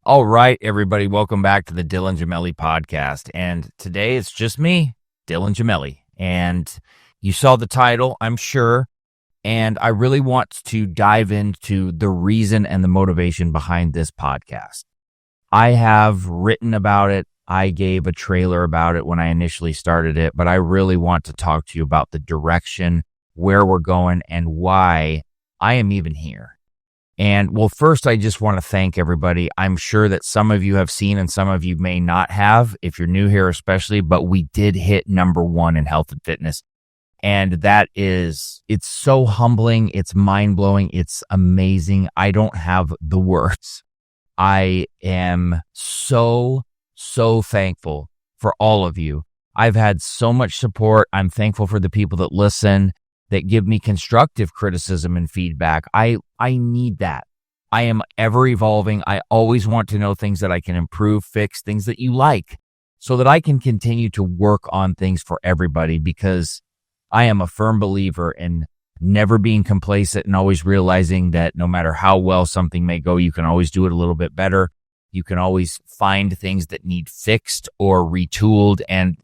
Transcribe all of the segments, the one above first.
All right, everybody, welcome back to the DylanGemelli podcast. And today it's just me, DylanGemelli. And you saw the title, I'm sure. And I really want to dive into the reason and the motivation behind this podcast. I have written about it. I gave a trailer about it when I initially started it, but I really want to talk to you about the direction, where we're going, and why I am even here. And well, first, I just want to thank everybody. I'm sure that some of you have seen and some of you may not have, if you're new here especially, but we did hit #1 in health and fitness. And that is, it's so humbling. It's mind-blowing. It's amazing. I don't have the words. I am so thankful for all of you. I've had so much support. I'm thankful for the people that listen, that give me constructive criticism and feedback. I need that. I am ever evolving. I always want to know things that I can improve, fix, things that you like, so that I can continue to work on things for everybody, because I am a firm believer in never being complacent and always realizing that no matter how well something may go, you can always do it a little bit better. You can always find things that need fixed or retooled. And,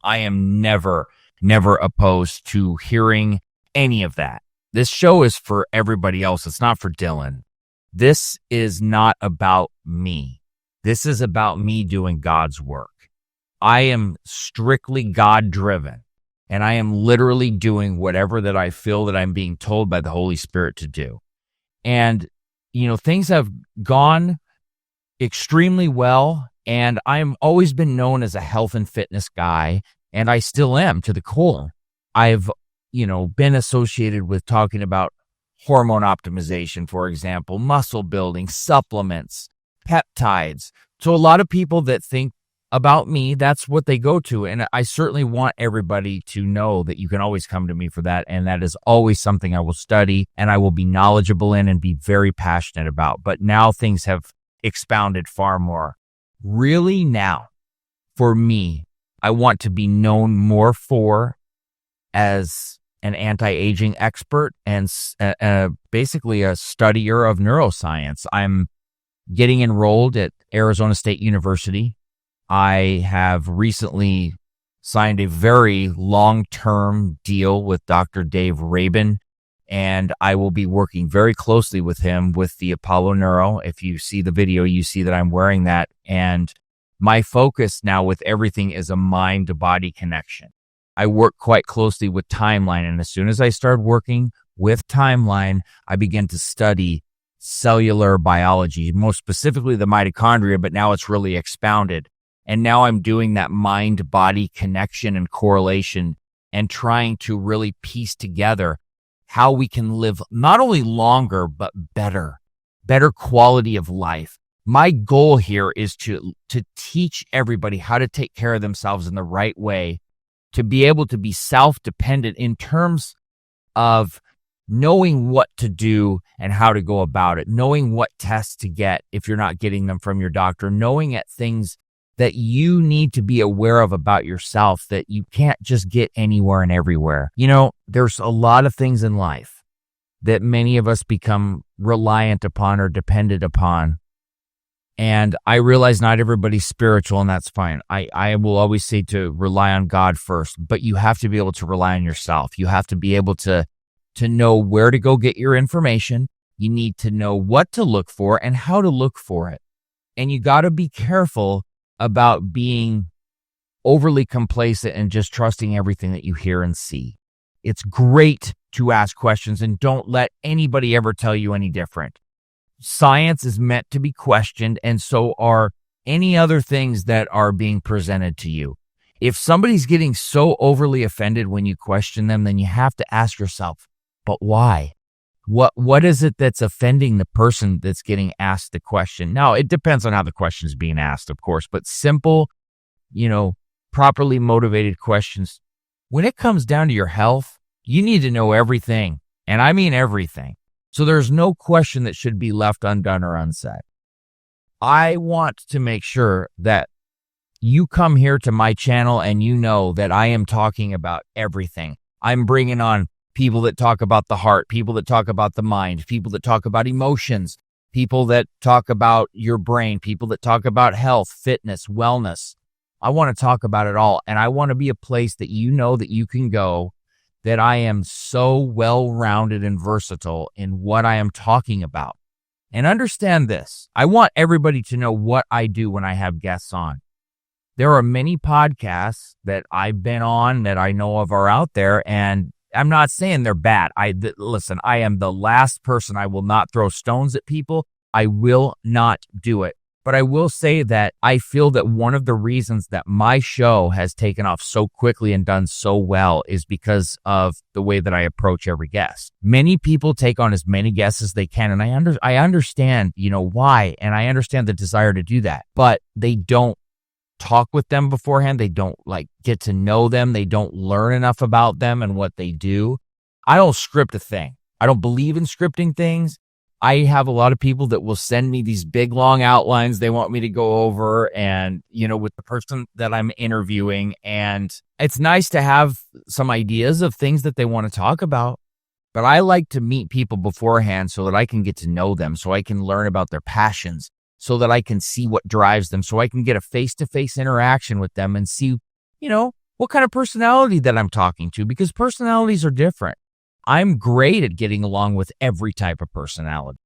I am never opposed to hearing any of that. This show is for everybody else. It's not for Dylan. This is not about me. This is about me doing God's work. I am strictly God-driven, and I am literally doing whatever that I feel that I'm being told by the Holy Spirit to do. And, things have gone extremely well, and I've always been known as a health and fitness guy. And I still am to the core. I've, been associated with talking about hormone optimization, for example, muscle building, supplements, peptides. So a lot of people that think about me, that's what they go to. And I certainly want everybody to know that you can always come to me for that. And that is always something I will study and I will be knowledgeable in and be very passionate about. But now things have expounded far more. Really now, for me, I want to be known more as an anti-aging expert and basically a studier of neuroscience. I'm getting enrolled at Arizona State University. I have recently signed a very long-term deal with Dr. Dave Rabin, and I will be working very closely with him with the Apollo Neuro. If you see the video, you see that I'm wearing that. And my focus now with everything is a mind-to-body connection. I work quite closely with Timeline, and as soon as I started working with Timeline, I began to study cellular biology, most specifically the mitochondria, but now it's really expounded. And now I'm doing that mind-body connection and correlation and trying to really piece together how we can live not only longer, but better quality of life. My goal here is to teach everybody how to take care of themselves in the right way, to be able to be self-dependent in terms of knowing what to do and how to go about it, knowing what tests to get if you're not getting them from your doctor, knowing at things that you need to be aware of about yourself that you can't just get anywhere and everywhere. There's a lot of things in life that many of us become reliant upon or dependent upon. And I realize not everybody's spiritual, and that's fine. I will always say to rely on God first, but you have to be able to rely on yourself. You have to be able to know where to go get your information. You need to know what to look for and how to look for it. And you got to be careful about being overly complacent and just trusting everything that you hear and see. It's great to ask questions, and don't let anybody ever tell you any different. Science is meant to be questioned, and so are any other things that are being presented to you. If somebody's getting so overly offended when you question them, then you have to ask yourself, but why? What is it that's offending the person that's getting asked the question? Now, it depends on how the question is being asked, of course, but simple, properly motivated questions. When it comes down to your health, you need to know everything, and I mean everything. So there's no question that should be left undone or unsaid. I want to make sure that you come here to my channel and you know that I am talking about everything. I'm bringing on people that talk about the heart, people that talk about the mind, people that talk about emotions, people that talk about your brain, people that talk about health, fitness, wellness. I want to talk about it all. And I want to be a place that you know that you can go, that I am so well-rounded and versatile in what I am talking about. And understand this. I want everybody to know what I do when I have guests on. There are many podcasts that I've been on that I know of are out there, and I'm not saying they're bad. Listen, I am the last person. I will not throw stones at people. I will not do it. But I will say that I feel that one of the reasons that my show has taken off so quickly and done so well is because of the way that I approach every guest. Many people take on as many guests as they can, and I understand, why, and I understand the desire to do that, but they don't talk with them beforehand. They don't get to know them. They don't learn enough about them and what they do. I don't script a thing. I don't believe in scripting things. I have a lot of people that will send me these big, long outlines they want me to go over and, with the person that I'm interviewing. And it's nice to have some ideas of things that they want to talk about. But I like to meet people beforehand so that I can get to know them, so I can learn about their passions, so that I can see what drives them, so I can get a face-to-face interaction with them and see, what kind of personality that I'm talking to, because personalities are different. I'm great at getting along with every type of personality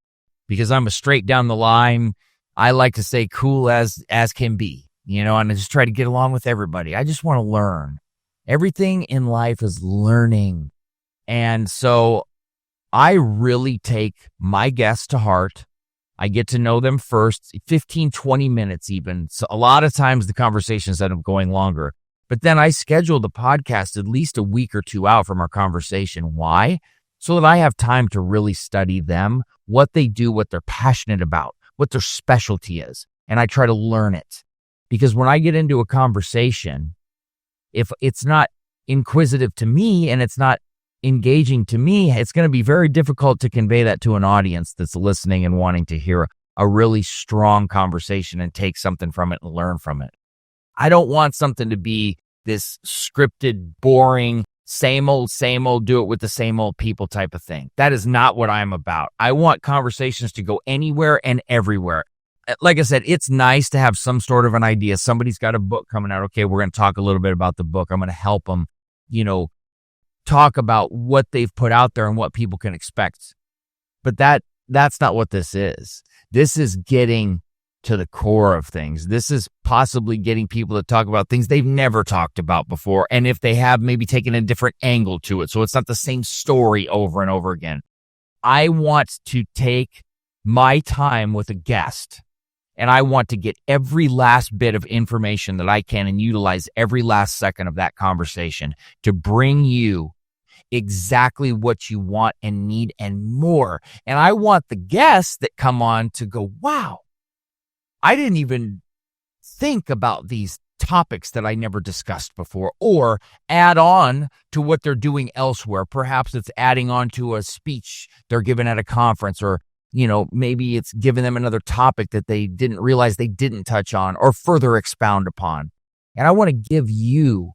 because I'm a straight down the line. I like to say cool as can be, and I just try to get along with everybody. I just want to learn. Everything in life is learning. And so I really take my guests to heart. I get to know them first, 15, 20 minutes even. So a lot of times the conversations end up going longer. But then I schedule the podcast at least a week or two out from our conversation. Why? So that I have time to really study them, what they do, what they're passionate about, what their specialty is. And I try to learn it. Because when I get into a conversation, if it's not inquisitive to me and it's not engaging to me, it's going to be very difficult to convey that to an audience that's listening and wanting to hear a really strong conversation and take something from it and learn from it. I don't want something to be this scripted, boring, same old, do it with the same old people type of thing. That is not what I'm about. I want conversations to go anywhere and everywhere. Like I said, it's nice to have some sort of an idea. Somebody's got a book coming out. Okay, we're going to talk a little bit about the book. I'm going to help them, talk about what they've put out there and what people can expect. But that's not what this is. This is getting to the core of things. This is possibly getting people to talk about things they've never talked about before. And if they have, maybe taken a different angle to it. So it's not the same story over and over again. I want to take my time with a guest and I want to get every last bit of information that I can and utilize every last second of that conversation to bring you exactly what you want and need and more. And I want the guests that come on to go, wow, I didn't even think about these topics that I never discussed before, or add on to what they're doing elsewhere. Perhaps it's adding on to a speech they're giving at a conference, or, maybe it's giving them another topic that they didn't realize they didn't touch on or further expound upon. And I want to give you,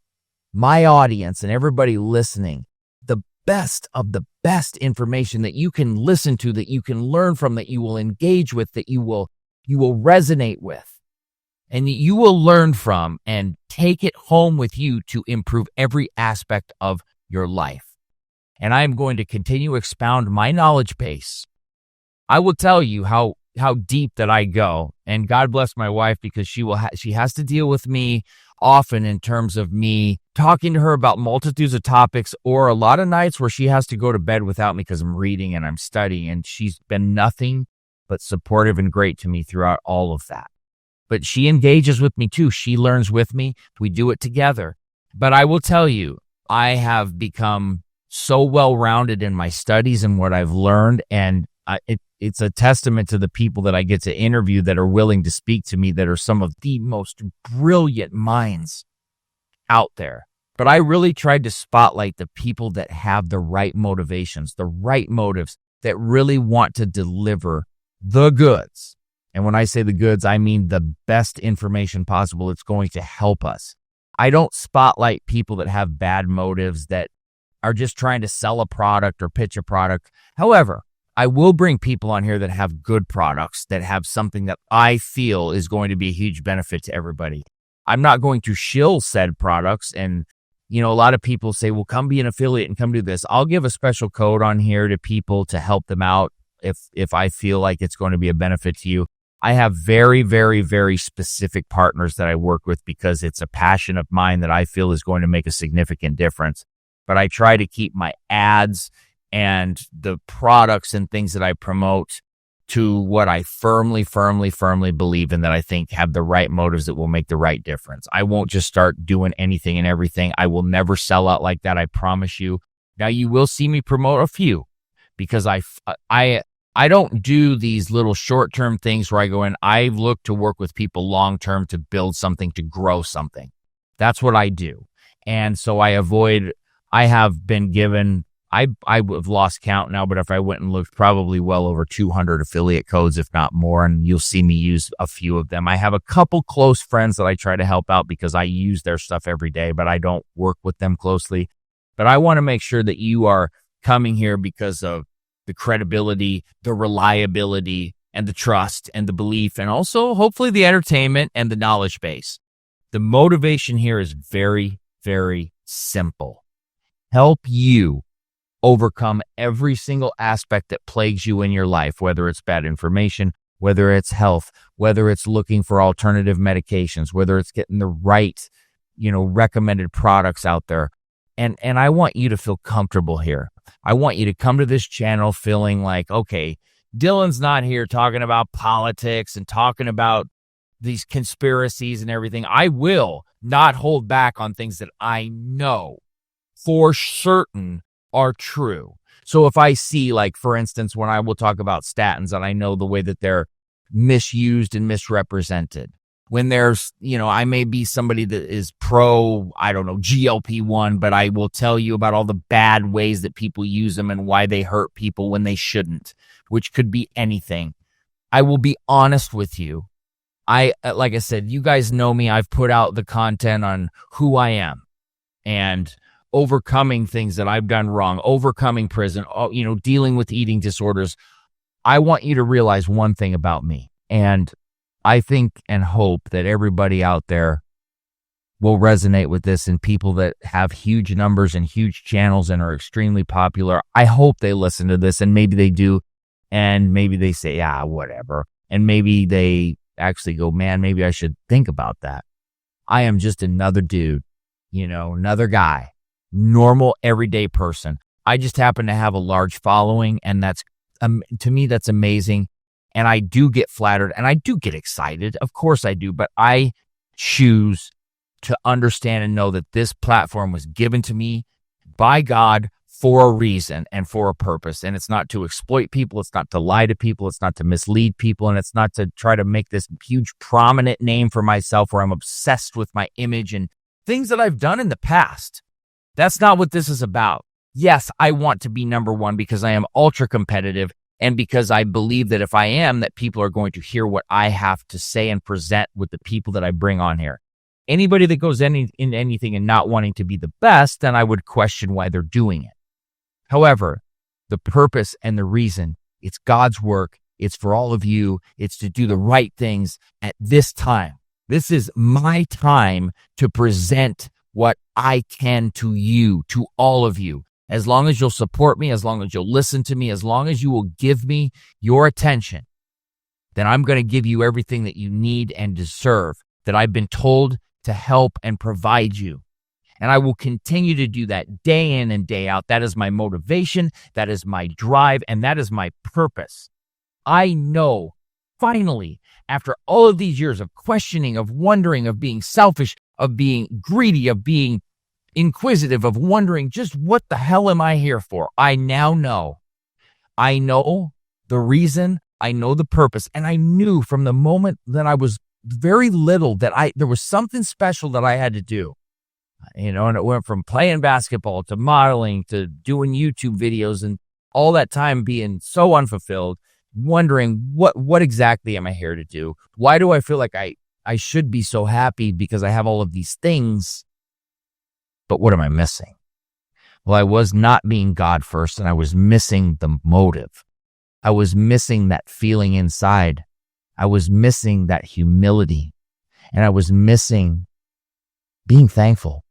my audience, and everybody listening, the best of the best information that you can listen to, that you can learn from, that you will engage with, that you will resonate with, and that you will learn from and take it home with you to improve every aspect of your life. And I am going to continue to expound my knowledge base. I will tell you how deep that I go, and God bless my wife, because she has to deal with me often in terms of me talking to her about multitudes of topics, or a lot of nights where she has to go to bed without me because I'm reading and I'm studying, and she's been nothing but supportive and great to me throughout all of that. But she engages with me too. She learns with me. We do it together. But I will tell you, I have become so well-rounded in my studies and what I've learned, and it's a testament to the people that I get to interview that are willing to speak to me, that are some of the most brilliant minds out there. But I really tried to spotlight the people that have the right motivations, the right motives, that really want to deliver the goods. And when I say the goods, I mean the best information possible. It's going to help us. I don't spotlight people that have bad motives, that are just trying to sell a product or pitch a product. However, I will bring people on here that have good products, that have something that I feel is going to be a huge benefit to everybody. I'm not going to shill said products. And, a lot of people say, well, come be an affiliate and come do this. I'll give a special code on here to people to help them out if I feel like it's going to be a benefit to you. I have very, very, very specific partners that I work with because it's a passion of mine that I feel is going to make a significant difference. But I try to keep my ads and the products and things that I promote to what I firmly, firmly, firmly believe in, that I think have the right motives that will make the right difference. I won't just start doing anything and everything. I will never sell out like that. I promise you. Now you will see me promote a few because I don't do these little short-term things where I go in. I look to work with people long-term to build something, to grow something. That's what I do. And so I have been given, I've lost count now, but if I went and looked, probably well over 200 affiliate codes, if not more, and you'll see me use a few of them. I have a couple close friends that I try to help out because I use their stuff every day, but I don't work with them closely. But I want to make sure that you are coming here because of the credibility, the reliability, and the trust and the belief, and also hopefully the entertainment and the knowledge base. The motivation here is very, very simple. Help you overcome every single aspect that plagues you in your life, whether it's bad information, whether it's health, whether it's looking for alternative medications, whether it's getting the right, recommended products out there. And I want you to feel comfortable here. I want you to come to this channel feeling like, okay, Dylan's not here talking about politics and talking about these conspiracies and everything. I will not hold back on things that I know for certain are true. So if I see, like, for instance, when I will talk about statins, and I know the way that they're misused and misrepresented, when there's, I may be somebody that is pro, GLP-1, but I will tell you about all the bad ways that people use them and why they hurt people when they shouldn't, which could be anything. I will be honest with you. Like I said, you guys know me. I've put out the content on who I am and overcoming things that I've done wrong, overcoming prison, dealing with eating disorders. I want you to realize one thing about me. And I think and hope that everybody out there will resonate with this, and people that have huge numbers and huge channels and are extremely popular. I hope they listen to this, and maybe they do. And maybe they say, whatever. And maybe they actually go, man, maybe I should think about that. I am just another dude, another guy. Normal, everyday person. I just happen to have a large following, and that's, to me, that's amazing. And I do get flattered, and I do get excited. Of course I do, but I choose to understand and know that this platform was given to me by God for a reason and for a purpose. And it's not to exploit people. It's not to lie to people. It's not to mislead people. And it's not to try to make this huge prominent name for myself where I'm obsessed with my image and things that I've done in the past. That's not what this is about. Yes, I want to be number one because I am ultra competitive, and because I believe that if I am, that people are going to hear what I have to say and present with the people that I bring on here. Anybody that goes into anything and not wanting to be the best, then I would question why they're doing it. However, the purpose and the reason, it's God's work. It's for all of you. It's to do the right things at this time. This is my time to present what I can to you, to all of you. As long as you'll support me, as long as you'll listen to me, as long as you will give me your attention, then I'm going to give you everything that you need and deserve, that I've been told to help and provide you. And I will continue to do that day in and day out. That is my motivation. That is my drive. And that is my purpose. I know, finally, after all of these years of questioning, of wondering, of being selfish, of being greedy, of being inquisitive, of wondering just what the hell am I here for? I now know. I know the reason. I know the purpose. And I knew from the moment that I was very little that there was something special that I had to do. And it went from playing basketball to modeling to doing YouTube videos, and all that time being so unfulfilled, wondering what exactly am I here to do? Why do I feel like I should be so happy because I have all of these things, but what am I missing? Well, I was not being God first, and I was missing the motive. I was missing that feeling inside. I was missing that humility. And I was missing being thankful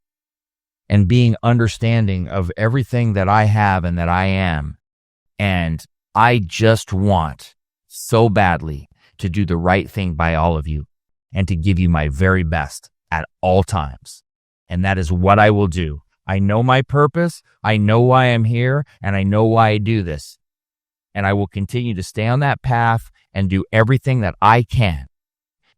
and being understanding of everything that I have and that I am. And I just want so badly to do the right thing by all of you and to give you my very best at all times. And that is what I will do. I know my purpose. I know why I'm here, and I know why I do this. And I will continue to stay on that path and do everything that I can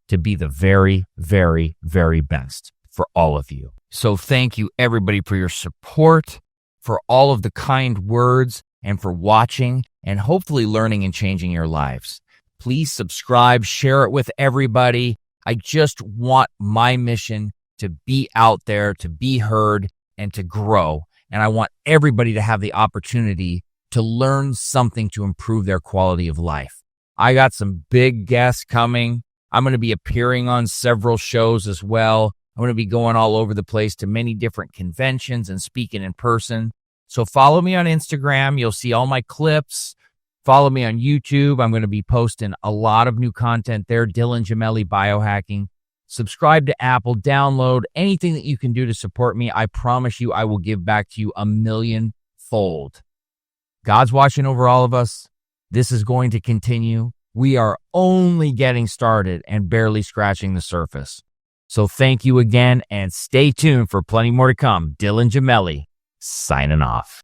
to be the very, very, very best for all of you. So thank you, everybody, for your support, for all of the kind words, and for watching and hopefully learning and changing your lives. Please subscribe, share it with everybody. I just want my mission to be out there, to be heard, and to grow. And I want everybody to have the opportunity to learn something to improve their quality of life. I got some big guests coming. I'm going to be appearing on several shows as well. I'm going to be going all over the place to many different conventions and speaking in person. So follow me on Instagram. You'll see all my clips. Follow me on YouTube. I'm going to be posting a lot of new content there. DylanGemelli Biohacking. Subscribe to Apple. Download anything that you can do to support me. I promise you I will give back to you 1,000,000-fold. God's watching over all of us. This is going to continue. We are only getting started and barely scratching the surface. So thank you again, and stay tuned for plenty more to come. DylanGemelli, signing off.